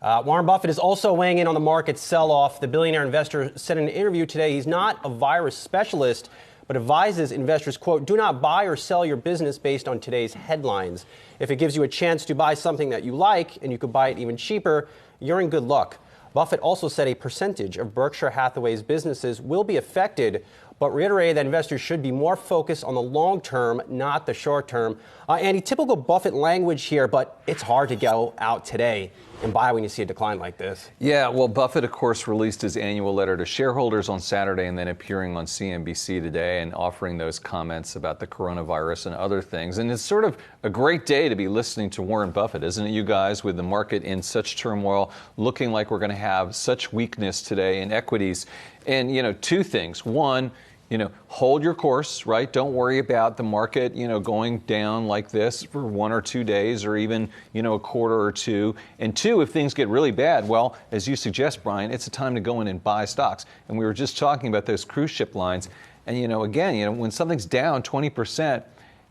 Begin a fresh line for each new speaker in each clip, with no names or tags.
Warren Buffett is also weighing in on the market sell-off. The billionaire investor said in an interview today he's not a virus specialist, but advises investors, quote, do not buy or sell your business based on today's headlines. If it gives you a chance to buy something that you like and you could buy it even cheaper, you're in good luck. Buffett also said a percentage of Berkshire Hathaway's businesses will be affected, but reiterated that investors should be more focused on the long term, not the short term. Andy, typical Buffett language here, but it's hard to go out today and buy when you see a decline like this.
Yeah, well, Buffett, of course, released his annual letter to shareholders on Saturday and then appearing on CNBC today and offering those comments about the coronavirus and other things. And it's sort of a great day to be listening to Warren Buffett, isn't it, you guys, with the market in such turmoil, looking like we're going to have such weakness today in equities. And, two things. One, hold your course, right? Don't worry about the market, going down like this for 1 or 2 days or even, a quarter or two. And two, if things get really bad, well, as you suggest, Brian, it's a time to go in and buy stocks. And we were just talking about those cruise ship lines. And, again, when something's down 20%,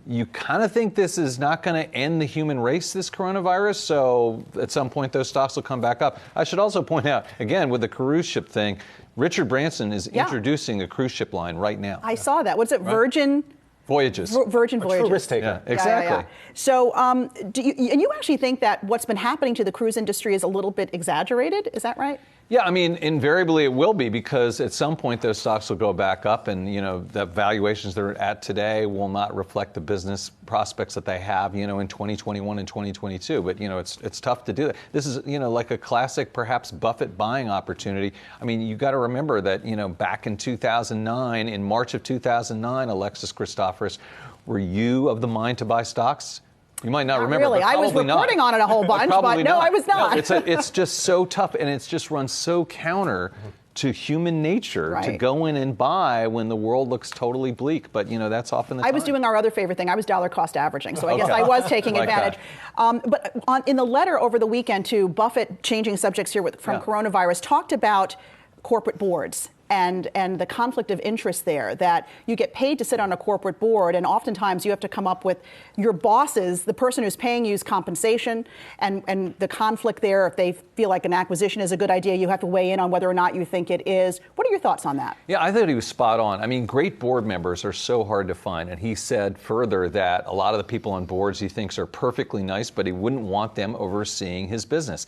you kind of think this is not going to end the human race, this coronavirus. So at some point, those stocks will come back up. I should also point out, again, with the cruise ship thing, Richard Branson is introducing a cruise ship line right now.
I saw that. What's it? Virgin
Voyages.
Virgin Voyages.
True risk taker.
Yeah, exactly.
Yeah. So, and you actually think that what's been happening to the cruise industry is a little bit exaggerated? Is that right?
Yeah, I mean, invariably it will be, because at some point those stocks will go back up, and the valuations they're at today will not reflect the business prospects that they have, in 2021 and 2022. But it's tough to do that. This is like a classic, perhaps Buffett buying opportunity. I mean, you got to remember that back in 2009, in March of 2009, Alexis Christoforous, were you of the mind to buy stocks? You might not remember.
Really, I was reporting on it a whole bunch, but no, I was not.
No, it's just so tough, and it's just run so counter to human nature to go in and buy when the world looks totally bleak. But that's often the time.
I was doing our other favorite thing. I was dollar cost averaging, so I guess I was taking advantage. But in the letter over the weekend, too, Buffett, changing subjects here from coronavirus, talked about corporate boards and the conflict of interest there, that you get paid to sit on a corporate board, and oftentimes you have to come up with your bosses, the person who's paying you's compensation, and the conflict there. If they feel like an acquisition is a good idea, you have to weigh in on whether or not you think it is. What are your thoughts on that?
Yeah, I thought he was spot on. I mean, great board members are so hard to find, and he said further that a lot of the people on boards he thinks are perfectly nice, but he wouldn't want them overseeing his business.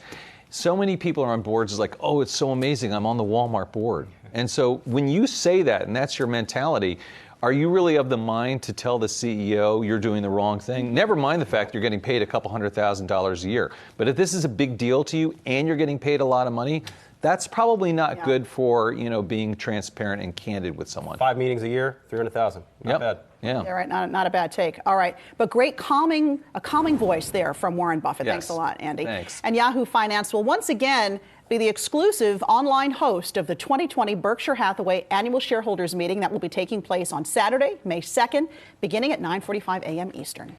So many people are on boards, it's like, oh, it's so amazing, I'm on the Walmart board. And so when you say that, and that's your mentality, are you really of the mind to tell the CEO you're doing the wrong thing? Never mind the fact you're getting paid a couple $100,000 a year. But if this is a big deal to you and you're getting paid a lot of money, that's probably not good for, being transparent and candid with someone.
5 meetings a year, 300,000. Not bad.
Yeah.
Yeah, right. Not a bad take. All right. But great calming voice there from Warren Buffett.
Yes.
Thanks a lot, Andy.
Thanks.
And Yahoo Finance will once again be the exclusive online host of the 2020 Berkshire Hathaway Annual Shareholders Meeting that will be taking place on Saturday, May 2nd, beginning at 9:45 a.m. Eastern.